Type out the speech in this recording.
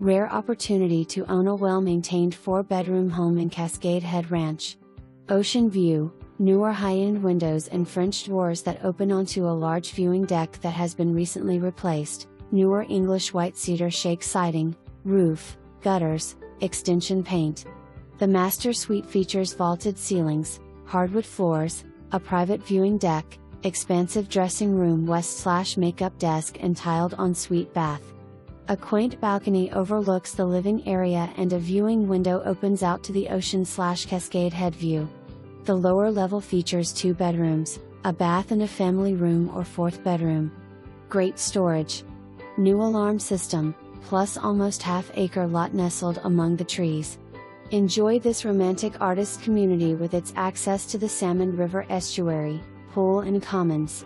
Rare opportunity to own a well-maintained 4-bedroom home in Cascade Head Ranch. Ocean view, newer high-end windows and French doors that open onto a large viewing deck that has been recently replaced, newer English White Cedar Shake siding, roof, gutters, extension paint. The master suite features vaulted ceilings, hardwood floors, a private viewing deck, expansive dressing room west/makeup desk and tiled ensuite bath. A quaint balcony overlooks the living area and a viewing window opens out to the ocean/Cascade Head View. The lower level features 2 bedrooms, a bath and a family room or 4th bedroom. Great storage. New alarm system, plus almost half-acre lot nestled among the trees. Enjoy this romantic artist community with its access to the Salmon River Estuary, pool and commons.